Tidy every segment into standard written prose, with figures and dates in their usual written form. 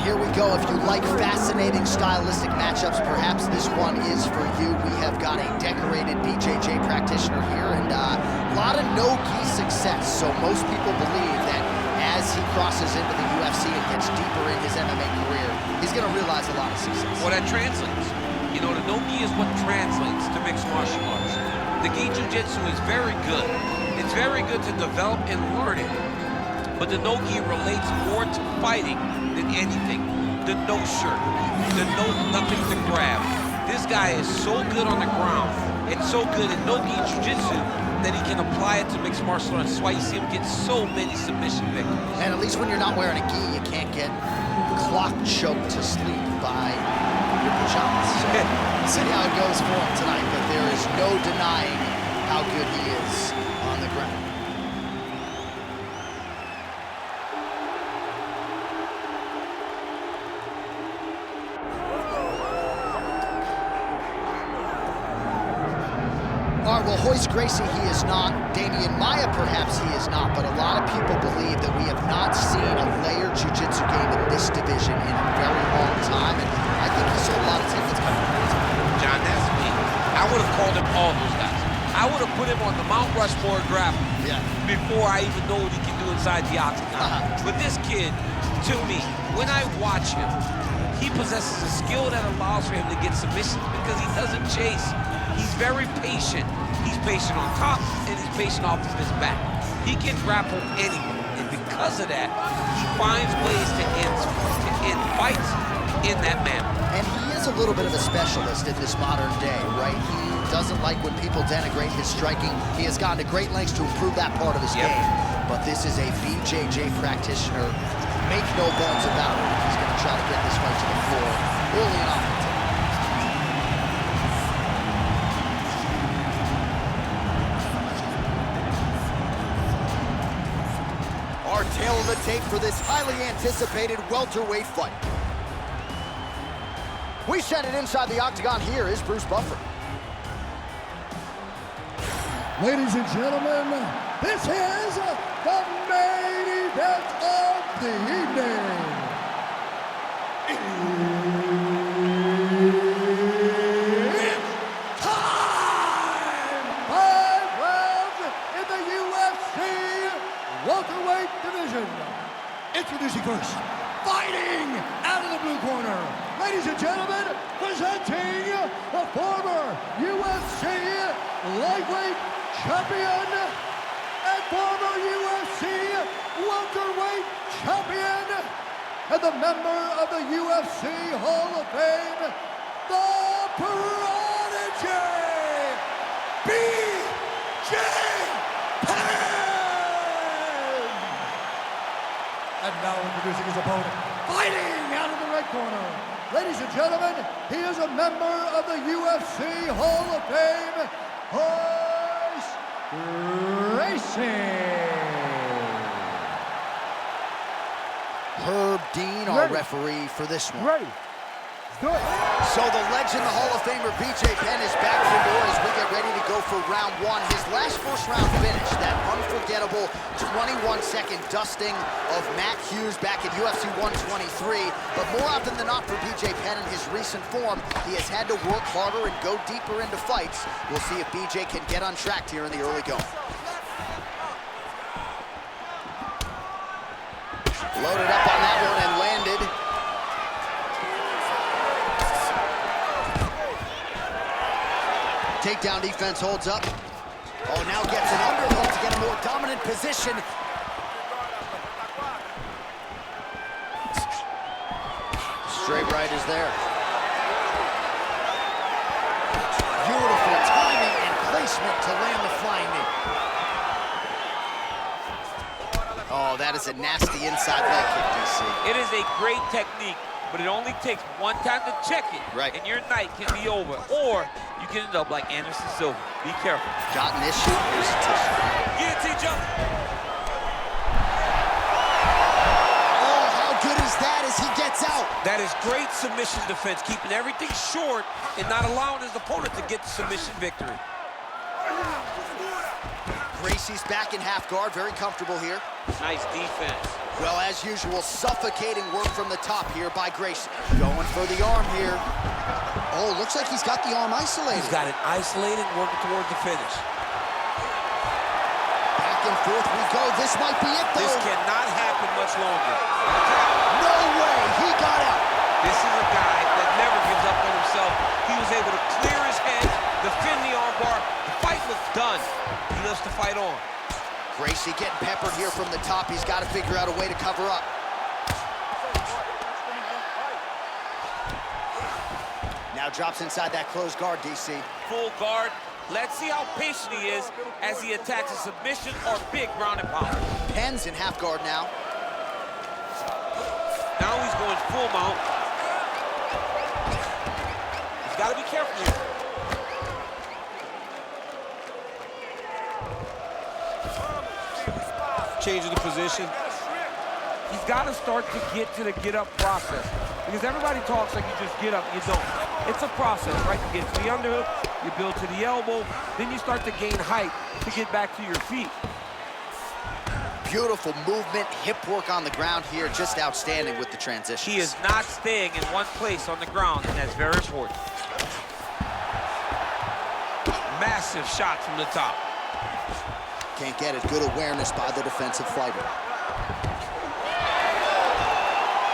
here we go. If you like fascinating stylistic matchups, perhaps this one is for you. We have got a decorated BJJ practitioner here and a lot of no-gi success. So most people believe that as he crosses into the UFC and gets deeper in his MMA career, he's going to realize a lot of success. Well, that translates. You know, the no-gi is what translates to mixed martial arts. The gi jiu-jitsu is very good. It's very good to develop and learn it. But the no-gi relates more to fighting than anything. The no shirt, the no nothing to grab. This guy is so good on the ground and so good in no-gi jiu-jitsu that he can apply it to mixed martial arts. That's why you see him get so many submission victories. And at least when you're not wearing a gi, you can't get clock choked to sleep by your pajamas. So see how it goes for him tonight, but there is no denying how good he is on the ground. All right, well, Royce Gracie, he is not. Damian Maia, perhaps he is not, but a lot of people believe that we have not seen a layered jiu-jitsu game in this division in a very long time, and I think he sold a lot of tickets. John, that's me. I would have called him all those guys. I would have put him on the Mount Rushmore grappling before I even know what he can do inside the octagon. But this kid, to me, when I watch him, he possesses a skill that allows for him to get submissions because he doesn't chase. He's very patient. He's patient on top, and he's patient off of his back. He can grapple anyone, and because of that, he finds ways to end fights in that manner. And he is a little bit of a specialist in this modern day, right? He doesn't like when people denigrate his striking. He has gone to great lengths to improve that part of his game. But this is a BJJ practitioner. Make no bones about it. He's going to try to get this fight to the floor early and often. Our tail of the tape for this highly anticipated welterweight fight. We send it inside the octagon. Here is Bruce Buffer. Ladies and gentlemen, this is the main event of the evening. It's time! 5 rounds in the UFC welterweight division. Introducing first, fighting out of the blue corner. Ladies and gentlemen, presenting the former UFC lightweight champion and former UFC welterweight champion and the member of the UFC Hall of Fame, the Prodigy, BJ Penn! And now introducing his opponent, fighting out of the red corner. Ladies and gentlemen, he is a member of the UFC Hall of Fame, Royce Gracie. Herb Dean, our referee for this one. Ready. So the legend, the Hall of Famer BJ Penn is back for more as we get ready to go for round one. His last first round finish, that unforgettable 21-second dusting of Matt Hughes back in UFC 123. But more often than not for BJ Penn in his recent form, he has had to work harder and go deeper into fights. We'll see if BJ can get untracked here in the early going. Loaded up on that one and landed. Takedown defense holds up. Oh, now gets an underhook to get a more dominant position. Straight right is there. Beautiful timing and placement to land the flying knee. Oh, that is a nasty inside leg kick, DC. It is a great technique, but it only takes one time to check it, and your night can be over. Or you can end up like Anderson Silva. Be careful. Got an issue? Here's a tissue. Guillotine jump. Oh, how good is that as he gets out? That is great submission defense, keeping everything short and not allowing his opponent to get the submission victory. Gracie's back in half guard, very comfortable here. Nice defense. Well, as usual, suffocating work from the top here by Gracie. Going for the arm here. Oh, looks like he's got the arm isolated. He's got it isolated, working towards the finish. Back and forth we go. This might be it, though. This cannot happen much longer. No way. He got out. This is a guy that never gives up on himself. He was able to clear his head, defend the armbar. The fight was done. He lives to fight on. Gracie getting peppered here from the top. He's got to figure out a way to cover up. Now drops inside that closed guard, DC. Full guard. Let's see how patient he is as he attacks a submission or big ground and pound. Penn's in half guard now. Now he's going full mount. He's got to be careful here. Changing the position. He's got to start to get to the get-up process. Because everybody talks like you just get up, you don't. It's a process, right? You get to the underhook, you build to the elbow, then you start to gain height to get back to your feet. Beautiful movement, hip work on the ground here, just outstanding with the transition. He is not staying in one place on the ground, and that's very important. Massive shot from the top. Can't get it. Good awareness by the defensive fighter.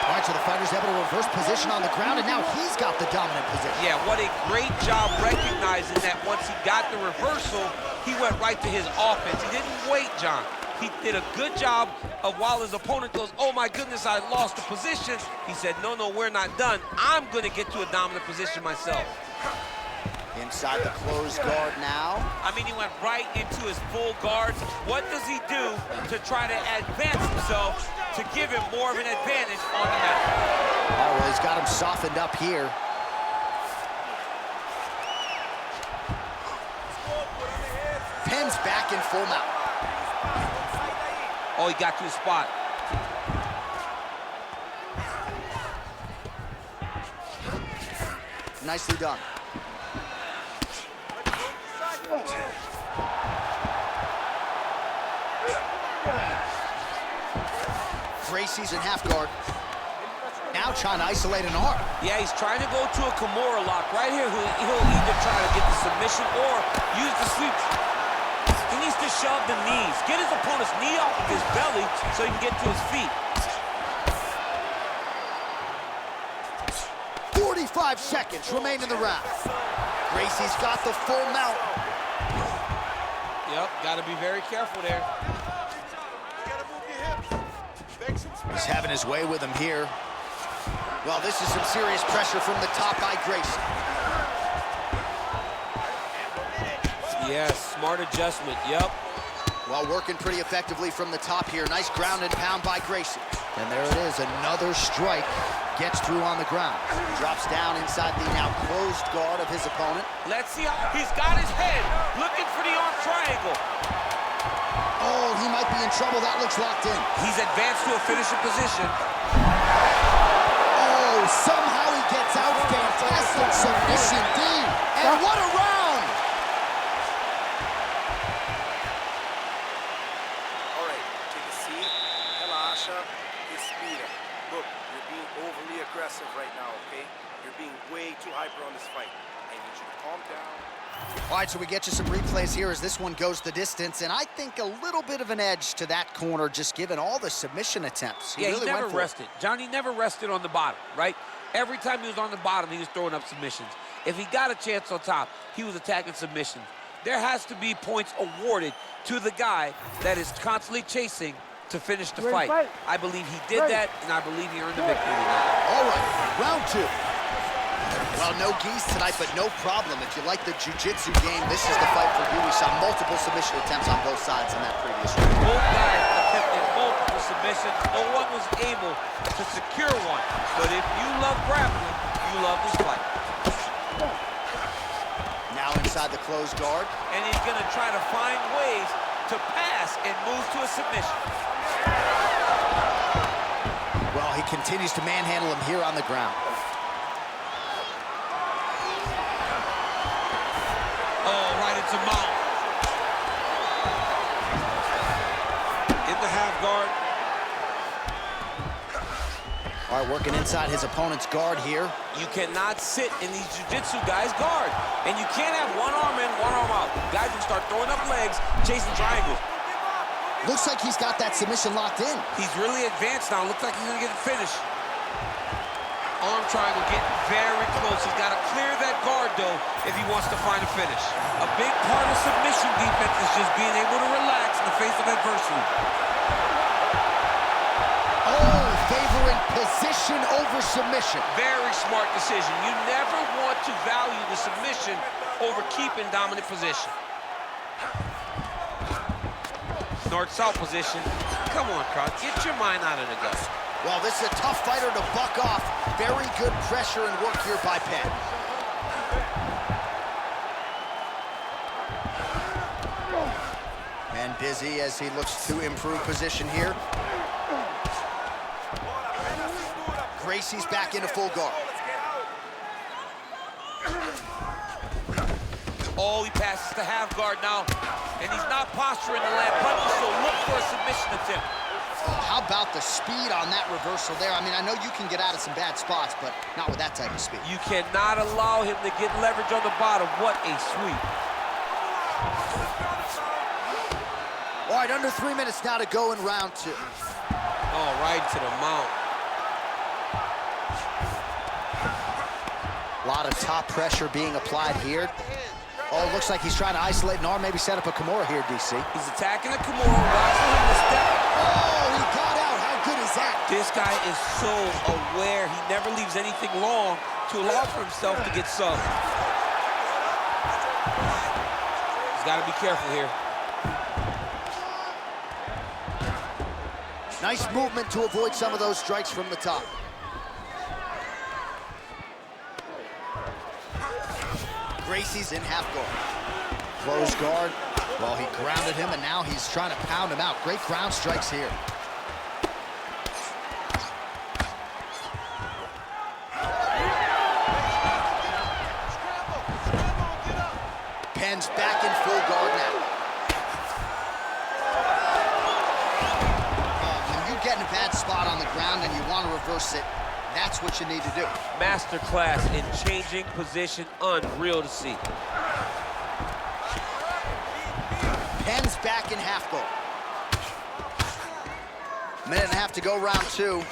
All right, so the fighter's able to reverse position on the ground, and now he's got the dominant position. Yeah, what a great job recognizing that once he got the reversal, he went right to his offense. He didn't wait, John. He did a good job of while his opponent goes, oh my goodness, I lost the position. He said, no, we're not done. I'm gonna get to a dominant position myself. Inside the closed guard now. I mean, he went right into his full guard. What does he do to try to advance himself to give him more of an advantage on the mat? Oh, well, he's got him softened up here. Penn's back in full mount. Oh, he got to his spot. Nicely done. Gracie's in half guard. Now trying to isolate an arm. Yeah, he's trying to go to a Kimura lock. Right here, he'll either try to get the submission or use the sweeps. He needs to shove the knees. Get his opponent's knee off of his belly so he can get to his feet. 45 seconds remain in the round. Gracie's got the full mount. Yep, got to be very careful there. He's having his way with him here. Well, this is some serious pressure from the top by Gracie. Yes, smart adjustment, yep. Well, working pretty effectively from the top here. Nice ground and pound by Gracie. And there it is, another strike. Gets through on the ground. Drops down inside the now closed guard of his opponent. Let's see how he's got his head. Looking for the arm triangle. Oh, he might be in trouble. That looks locked in. He's advanced to a finishing position. Oh, somehow he gets out. Fantastic submission, D. And what a round! All right, take a seat. Relaxa. Respira. Look, you're being overly aggressive right now, okay? You're being way too hyper on this fight. I need you to calm down. All right, so we get you some replays here as this one goes the distance, and I think a little bit of an edge to that corner, just given all the submission attempts. He never rested. Johnny never rested on the bottom, right? Every time he was on the bottom, he was throwing up submissions. If he got a chance on top, he was attacking submissions. There has to be points awarded to the guy that is constantly chasing to finish the fight. I believe he did that, and I believe he earned the victory tonight. All right, round two. Well, no geese tonight, but no problem. If you like the jiu-jitsu game, this is the fight for you. We saw multiple submission attempts on both sides in that previous round. Both guys attempted multiple submissions. No one was able to secure one. But if you love grappling, you love this fight. Now inside the closed guard. And he's going to try to find ways to pass and move to a submission. Well, he continues to manhandle him here on the ground. Oh, right into mount. In the half guard. All right, working inside his opponent's guard here. You cannot sit in these jiu-jitsu guys' guard. And you can't have one arm in, one arm out. Guys will start throwing up legs, chasing triangles. Looks like he's got that submission locked in. He's really advanced now. Looks like he's gonna get it finished. Arm triangle getting very close. He's got to clear that guard, though, if he wants to find a finish. A big part of submission defense is just being able to relax in the face of adversity. Oh, favoring position over submission. Very smart decision. You never want to value the submission over keeping dominant position. North-south position. Come on, Crouch. Get your mind out of the gut. Well, this is a tough fighter to buck off. Very good pressure and work here by Penn. Penn busy as he looks to improve position here. Gracie's back into full guard. Oh, he passes to half guard now. And he's not posturing to land punches, so look for a submission attempt. How about the speed on that reversal there? I mean, I know you can get out of some bad spots, but not with that type of speed. You cannot allow him to get leverage on the bottom. What a sweep. All right, under 3 minutes now to go in round 2. Oh, right to the mount. A lot of top pressure being applied here. Oh, it looks like he's trying to isolate an arm, maybe set up a Kimura here, DC. He's attacking the Kimura, watching him to step. Oh, he got out. How good is that? This guy is so aware. He never leaves anything long to allow for himself to get subbed. He's got to be careful here. Nice movement to avoid some of those strikes from the top. Gracie's in half guard. Closed guard. Well, he grounded him, and now he's trying to pound him out. Great ground strikes here. Penn's back in full guard now. When you get in a bad spot on the ground and you want to reverse it, that's what you need to do. Masterclass in changing position, unreal to see. Penn's back in half guard. Minute and a half to go, round 2.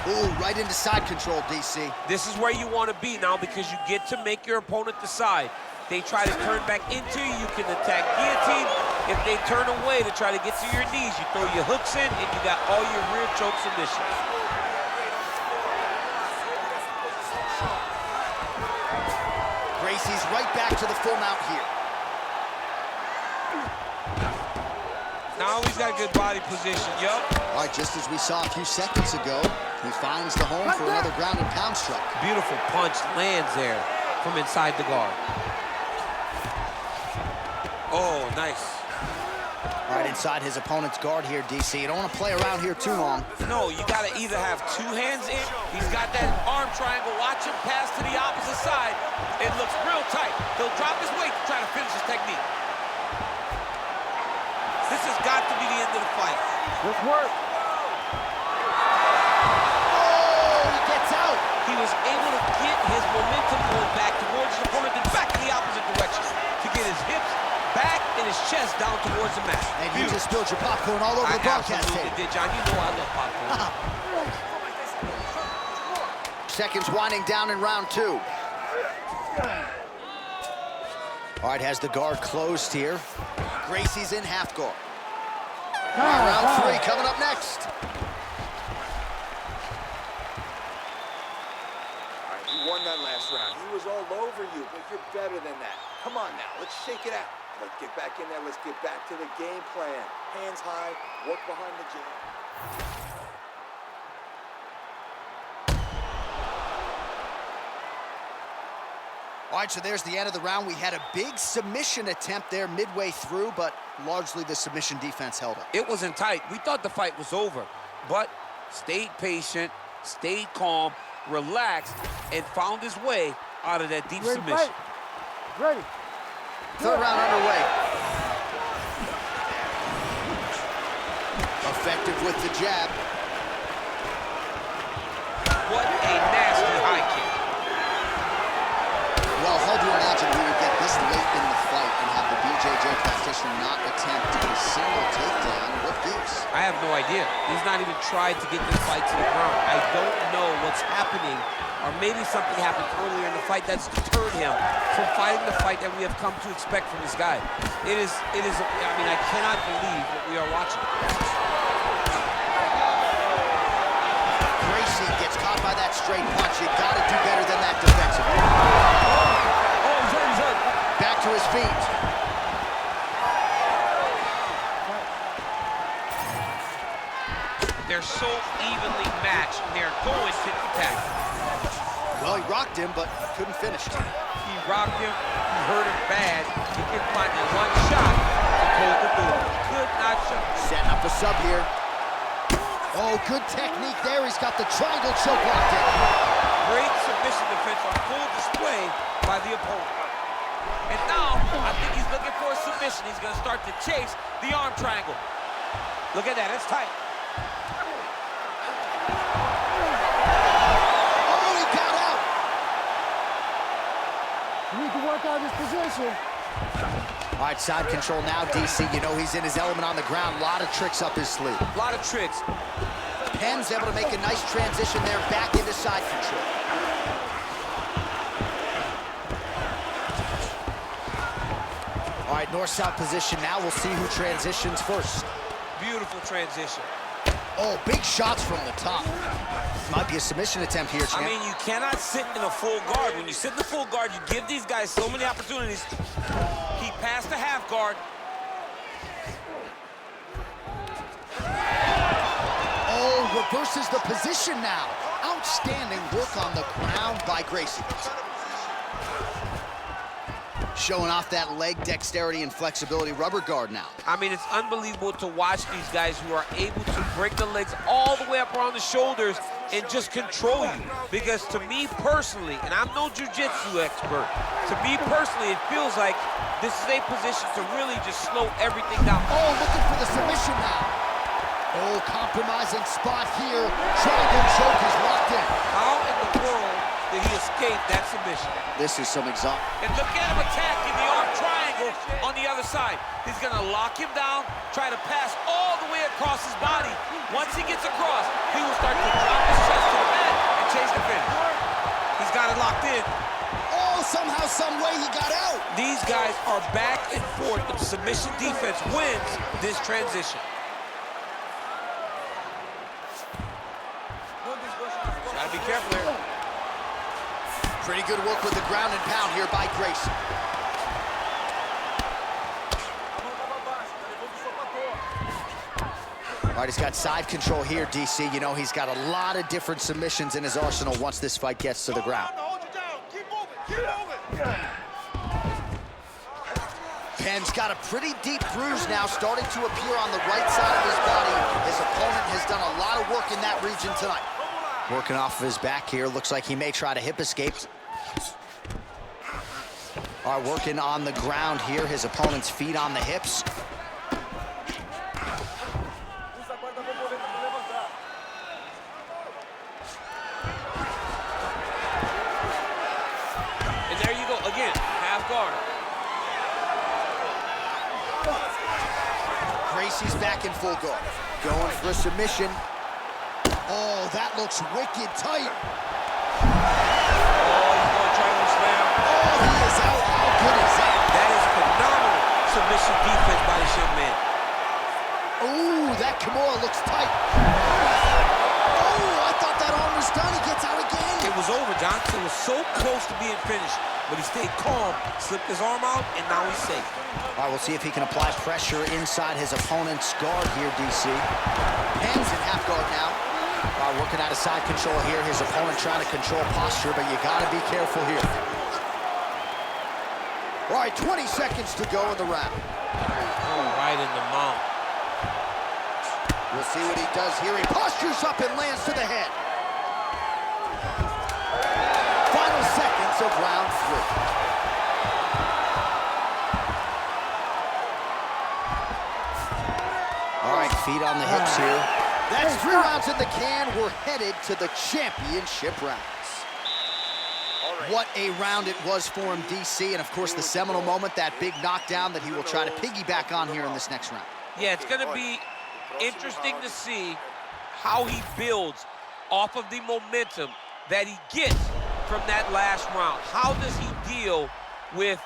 Ooh, right into side control, DC. This is where you want to be now because you get to make your opponent decide. They try to turn back into you, you can attack guillotine. If they turn away to try to get to your knees, you throw your hooks in and you got all your rear choke submissions. Gracie's right back to the full mount here. Now he's got a good body position, yup. All right, just as we saw a few seconds ago, he finds the home for another ground and pound strike. Beautiful punch lands there from inside the guard. Oh, nice. All right, inside his opponent's guard here, DC. You don't want to play around here too long. No, you got to either have 2 hands in. He's got that arm triangle. Watch him pass to the opposite side. It looks real tight. He'll drop his weight to try to finish his technique. This has got to be the end of the fight. Good work. Oh, he gets out. He was able to get his momentum going back towards his opponent and back in the opposite direction to get his hips back and his chest down towards the mat. And you just spilled your popcorn all over the broadcast tape. Did, John. You know I love popcorn. Seconds winding down in round 2. All right, has the guard closed here. Gracie's in half guard. All right, round 3 coming up next. All right, you won that last round. He was all over you, but you're better than that. Come on now, let's shake it out. Let's get back in there. Let's get back to the game plan. Hands high, work behind the jab. All right, so there's the end of the round. We had a big submission attempt there midway through, but largely the submission defense held up. It wasn't tight. We thought the fight was over, but stayed patient, stayed calm, relaxed, and found his way out of that deep submission. Ready. Third round underway. effective with the jab. What a nasty high kick. Well, hard to imagine we would get this late in the fight and have the BJJ practitioner not attempt a single takedown. What gives? I have no idea. He's not even tried to get this fight to the ground. I don't know what's happening, or maybe something happened earlier in the fight that's deterred him from fighting the fight that we have come to expect from this guy. It is, I mean, I cannot believe what we are watching. Gracie gets caught by that straight punch. You gotta do better than that defensively. Oh, he's hurt. Back to his feet. They're so evenly matched, and they're going tit-for-tat. Well, he rocked him, but couldn't finish. He rocked him, he hurt him bad. He could find that one shot to close the door. Could not shut. Setting up a sub here. Oh, good technique there. He's got the triangle choke locked in. Great submission defense on full display by the opponent. And now, I think he's looking for a submission. He's going to start to chase the arm triangle. Look at that, it's tight. Oh, he got out. You need to work on his position. All right, side control now, DC. You know he's in his element on the ground. A lot of tricks up his sleeve. A lot of tricks. Penn's able to make a nice transition there back into side control. All right, north-south position now. We'll see who transitions first. Beautiful transition. Oh, big shots from the top. Might be a submission attempt here, champ. I mean, you cannot sit in a full guard. When you sit in the full guard, you give these guys so many opportunities. He passed the half guard. Oh, reverses the position now. Outstanding work on the ground by Gracie. Showing off that leg dexterity and flexibility rubber guard now. I mean, it's unbelievable to watch these guys who are able to break the legs all the way up around the shoulders and just control you. Because to me personally, and I'm no jiu-jitsu expert, to me personally, it feels like this is a position to really just slow everything down. Oh, looking for the submission now. Oh, compromising spot here. Triangle choke is locked in. How in the world did he escape that submission? This is some exhaustion. And look at him attacking the arm triangle on the other side. He's gonna lock him down, try to pass all the way across his body. Once he gets across, he will start to drop his chest to the mat and chase the finish. He's got it locked in. Oh, somehow, some way he got out. These guys are back and forth, and submission defense wins this transition. Gotta be careful here. Pretty good work with the ground and pound here by Gracie. All right, he's got side control here, DC. You know, he's got a lot of different submissions in his arsenal once this fight gets to the ground. Penn's got a pretty deep bruise now starting to appear on the right side of his body. His opponent has done a lot of work in that region tonight. Working off of his back here. Looks like he may try to hip escape. All right, working on the ground here. His opponent's feet on the hips. And there you go, again, half guard. Gracie's back in full guard. Going for a submission. Oh, that looks wicked tight. Oh, he's going to try to slam. Oh, he is out. How good is that? That is phenomenal submission defense by this young man. Ooh, that Kimura looks tight. Oh, I thought that arm was done. He gets out again. It was over, John. It was so close to being finished, but he stayed calm, slipped his arm out, and now he's safe. All right, we'll see if he can apply pressure inside his opponent's guard here, DC. Penn's in half guard now. Working out of side control here. His opponent trying to control posture, but you got to be careful here. All right, 20 seconds to go in the round. Oh, right in the mount. We'll see what he does here. He postures up and lands to the head. Final seconds of round 3. All right, feet on the hips here. That's 3 rounds in the can. We're headed to the championship rounds. What a round it was for him, DC, and of course the seminal moment, that big knockdown that he will try to piggyback on here in this next round. Yeah, it's going to be interesting to see how he builds off of the momentum that he gets from that last round. How does he deal with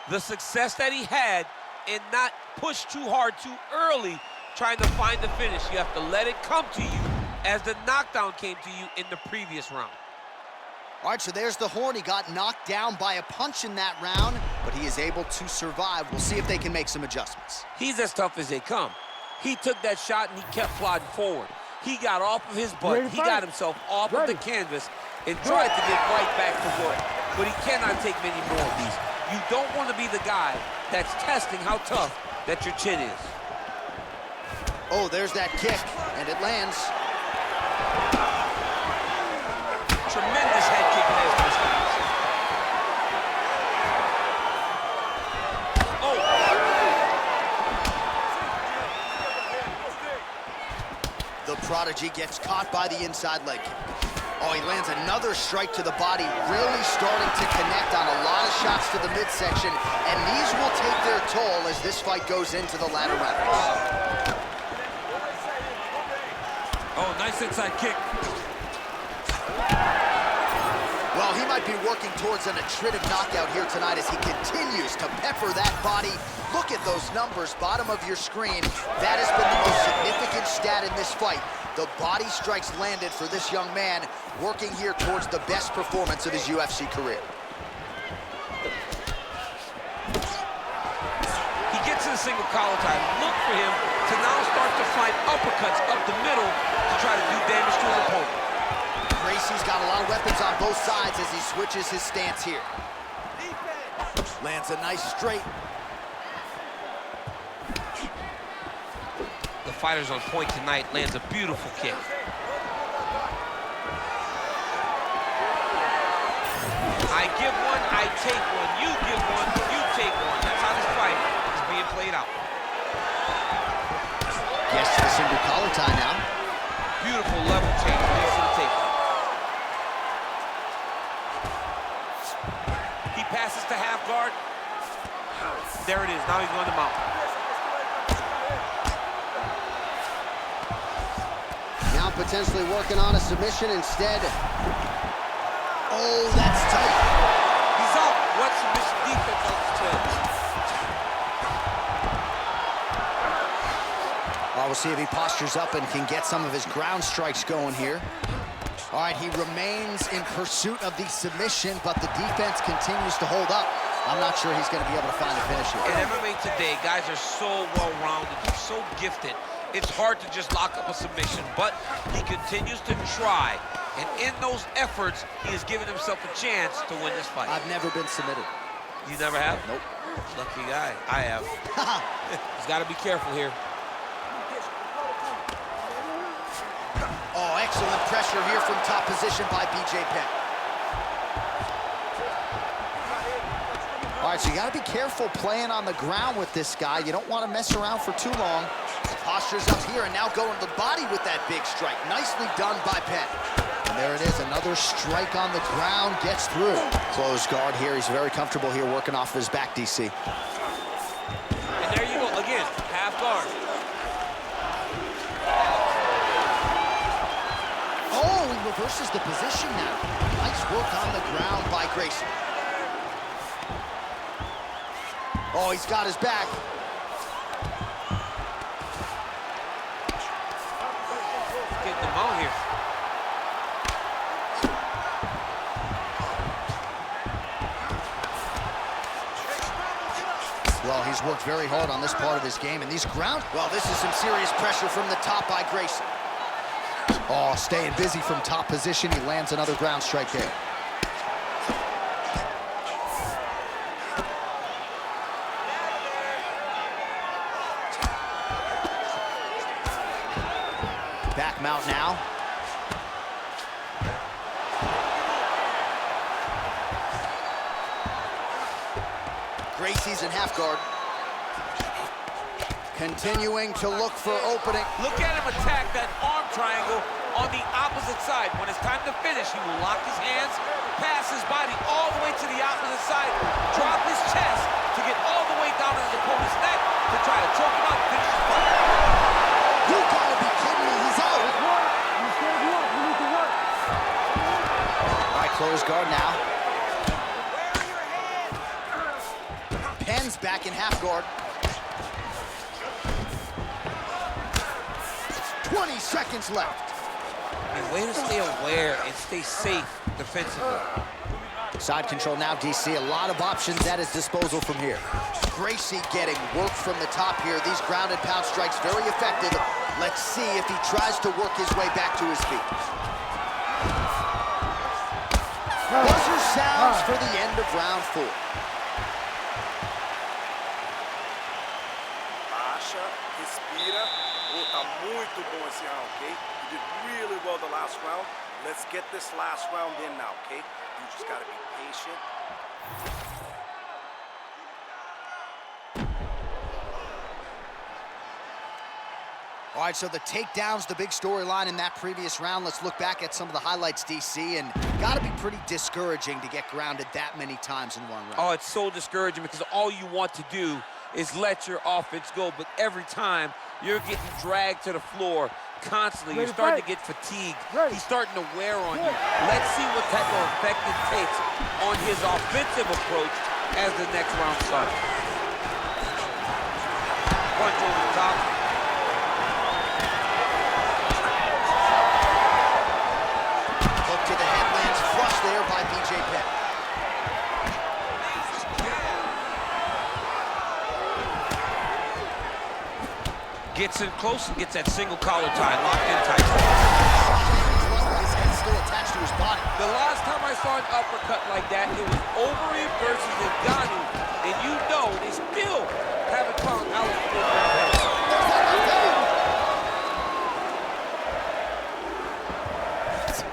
the success that he had and not push too hard too early trying to find the finish? You have to let it come to you as the knockdown came to you in the previous round. All right, so there's the horn. He got knocked down by a punch in that round, but he is able to survive. We'll see if they can make some adjustments. He's as tough as they come. He took that shot and he kept plodding forward. He got off of his butt. He got himself off of the canvas and tried to get right back to work. But he cannot take many more of these. You don't want to be the guy that's testing how tough that your chin is. Oh, there's that kick, and it lands. Tremendous head kick lands this guy. Oh! The prodigy gets caught by the inside leg kick. Oh, he lands another strike to the body, really starting to connect on a lot of shots to the midsection, and these will take their toll as this fight goes into the latter rounds. Oh, nice inside kick. Well, he might be working towards an attritive knockout here tonight as he continues to pepper that body. Look at those numbers, bottom of your screen. That has been the most significant stat in this fight. The body strikes landed for this young man, working here towards the best performance of his UFC career. He gets in a single collar tie. Look for him to now start to find uppercuts up the middle to try to do damage to his opponent. Gracie's got a lot of weapons on both sides as he switches his stance here. Lands a nice straight. The fighter's on point tonight, lands a beautiful kick. I give one, I take one. You give one, you take one. That's how this fight is being played out. Gets to the single collar tie now. Beautiful level change, leads to the takedown. He passes to half guard. There it is, now he's going to mount. Now potentially working on a submission instead. Oh, that's tight. He's out. What submission defense on his chest? Well, we'll see if he postures up and can get some of his ground strikes going here. All right, he remains in pursuit of the submission, but the defense continues to hold up. I'm not sure he's going to be able to find a finish here. In MMA today, guys are so well-rounded, they're so gifted. It's hard to just lock up a submission, but he continues to try. And in those efforts, he has given himself a chance to win this fight. I've never been submitted. You never have? Nope. Lucky guy. I have. He's got to be careful here. Oh, excellent pressure here from top position by BJ Penn. All right, so you got to be careful playing on the ground with this guy. You don't want to mess around for too long. Postures up here and now going to the body with that big strike. Nicely done by Penn. And there it is, another strike on the ground, gets through. Closed guard here, he's very comfortable here working off of his back, DC. And there you go, again, half guard. Oh, he reverses the position now. Nice work on the ground by Gracie. Oh, he's got his back. Getting them out here. Well, he's worked very hard on this part of his game, and these ground... Well, this is some serious pressure from the top by Gracie. Oh, staying busy from top position. He lands another ground strike there. Back mount now. Gracie's in half guard. Continuing to look for opening. Look at him attack that arm triangle on the opposite side. When it's time to finish, he will lock his hands, pass his body all the way to the opposite side, drop his chest to get all the way down to his opponent's neck to try to choke him out and finish his fight. You gotta be kidding me, he's out. All right, close guard now. Penn's back in half guard. 20 seconds left. And way to stay aware and stay safe defensively. Side control now, DC. A lot of options at his disposal from here. Gracie getting work from the top here. These grounded pound strikes very effective. Let's see if he tries to work his way back to his feet. Buzzer sounds for the end of round 4. Baixa, respira. Oh, tá muito bom esse round, okay? You did really well the last round. Let's get this last round in now, okay? You just gotta be patient. All right, so the takedown's the big storyline in that previous round. Let's look back at some of the highlights, DC, and gotta be pretty discouraging to get grounded that many times in one round. Oh, it's so discouraging because all you want to do is let your offense go, but every time you're getting dragged to the floor constantly. You're starting to get fatigued. He's starting to wear on you. Let's see what type of effect it takes on his offensive approach as the next round starts. Punch over the top. Hook to the head lands flush there by BJ Penn. Gets in close and gets that single collar tie locked in tight. His head's still attached to his body. The last time I saw an uppercut like that, it was Overeem versus Ngannou, and you know they still haven't found out.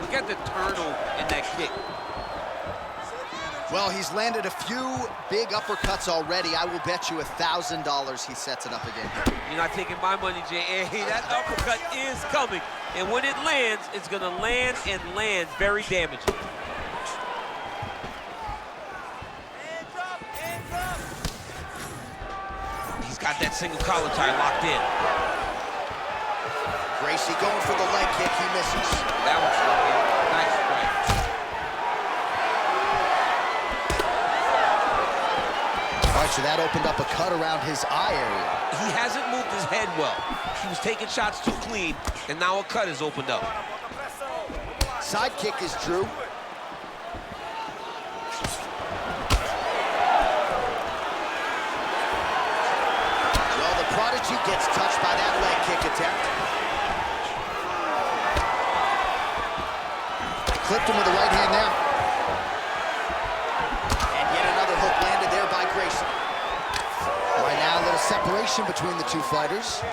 Look at the turtle in that kick. Well, he's landed a few big uppercuts already. I will bet you $1,000 he sets it up again here. You're not taking my money, J.A. That uppercut is coming. And when it lands, it's going to land and land very damaging. He's got that single collar tie locked in. Gracie going for the leg kick. He misses. That one's locked in. Nice strike. All right, so that opened up a cut around his eye area. He hasn't moved his head well. He was taking shots too clean, and now a cut has opened up. Side kick is Drew. Well, the Prodigy gets touched by that leg kick attempt. Clipped him with the right hand there. And yet another hook landed there by Gracie. Right now, a little separation between the two fighters.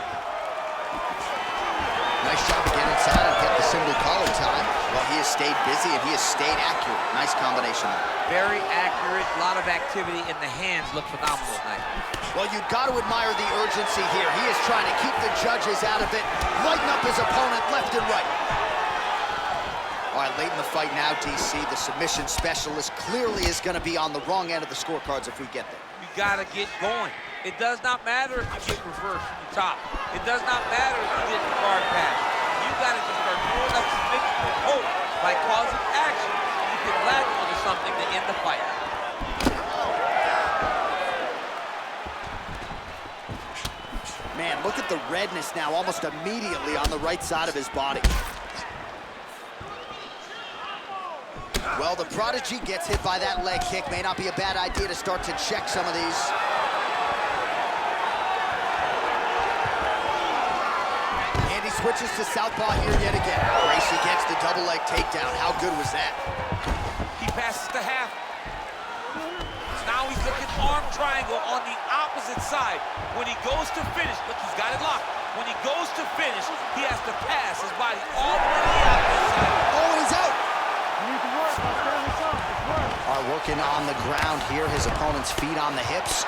Nice job to get inside and get the single collar tie. Well, he has stayed busy and he has stayed accurate. Nice combination there. Very accurate, a lot of activity, and the hands look phenomenal tonight. Well, you've got to admire the urgency here. He is trying to keep the judges out of it, lighten up his opponent left and right. All right, late in the fight now, DC, the submission specialist clearly is going to be on the wrong end of the scorecards if we get there. You got to get going. It does not matter if you get reversed from the top. It does not matter if you get the guard pass. You got to just start throwing up submission and hope by causing action you can latch onto something to end the fight. Man, look at the redness now almost immediately on the right side of his body. Well, the Prodigy gets hit by that leg kick. May not be a bad idea to start to check some of these. And he switches to southpaw here yet again. Gracie gets the double leg takedown. How good was that? He passes to half. So now he's looking arm triangle on the opposite side. When he goes to finish, look, he's got it locked. When he goes to finish, he has to pass his body all the way to the opposite side. Oh, and he's out. Are working on the ground here. His opponent's feet on the hips.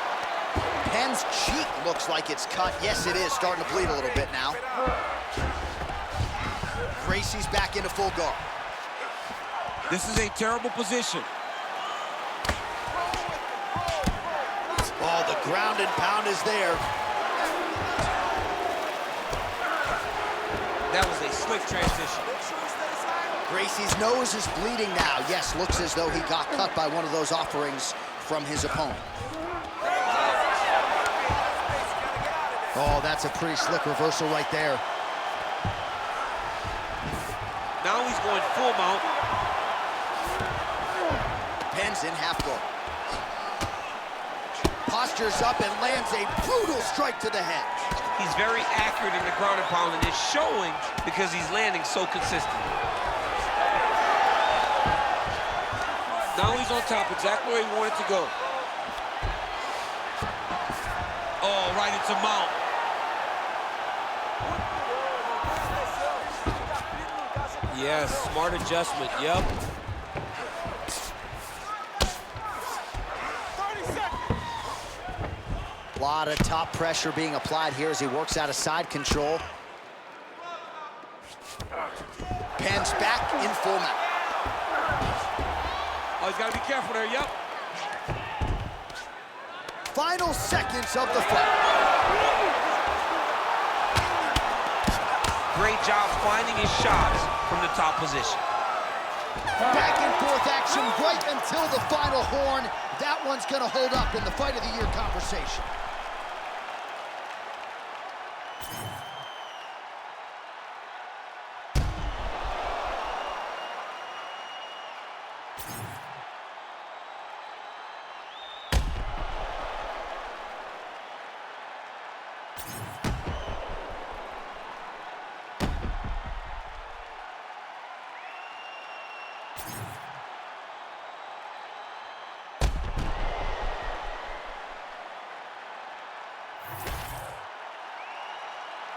Penn's Penn's cheek looks like it's cut. Yes, it is, starting to bleed a little bit now. Gracie's back into full guard. This is a terrible position. Oh, the ground and pound is there. That was a slick transition. Gracie's nose is bleeding now. Yes, looks as though he got cut by one of those offerings from his opponent. Oh, that's a pretty slick reversal right there. Now he's going full mount. Penn's in half guard. Postures up and lands a brutal strike to the head. He's very accurate in the ground and pound, and it's showing because he's landing so consistently. Now he's on top, exactly where he wanted to go. Oh, right into mount. Yes, smart adjustment, yep. A lot of top pressure being applied here as he works out of side control. Penn's back in full mount. Oh, he's got to be careful there, yep. Final seconds of the fight. Great job finding his shots from the top position. Back and forth action right until the final horn. That one's gonna hold up in the fight of the year conversation.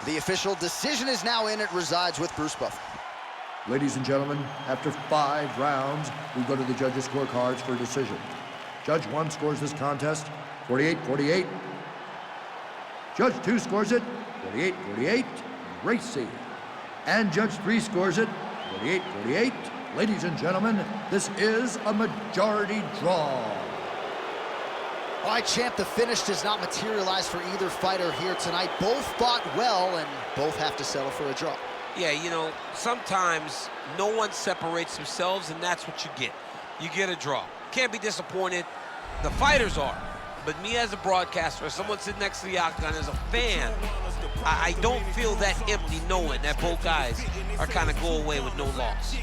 The official decision is now in. It resides with Bruce Buffer. Ladies and gentlemen, after 5 rounds, we go to the judges' scorecards for a decision. Judge 1 scores this contest 48-48. Judge 2 scores it 48-48, Gracie. And Judge 3 scores it 48-48. Ladies and gentlemen, this is a majority draw. All right, champ, the finish does not materialize for either fighter here tonight. Both fought well, and both have to settle for a draw. Yeah, you know, sometimes no one separates themselves, and that's what you get. You get a draw. Can't be disappointed. The fighters are. But me as a broadcaster, as someone sitting next to the octagon, as a fan, I don't feel that empty knowing that both guys are kind of go away with no loss.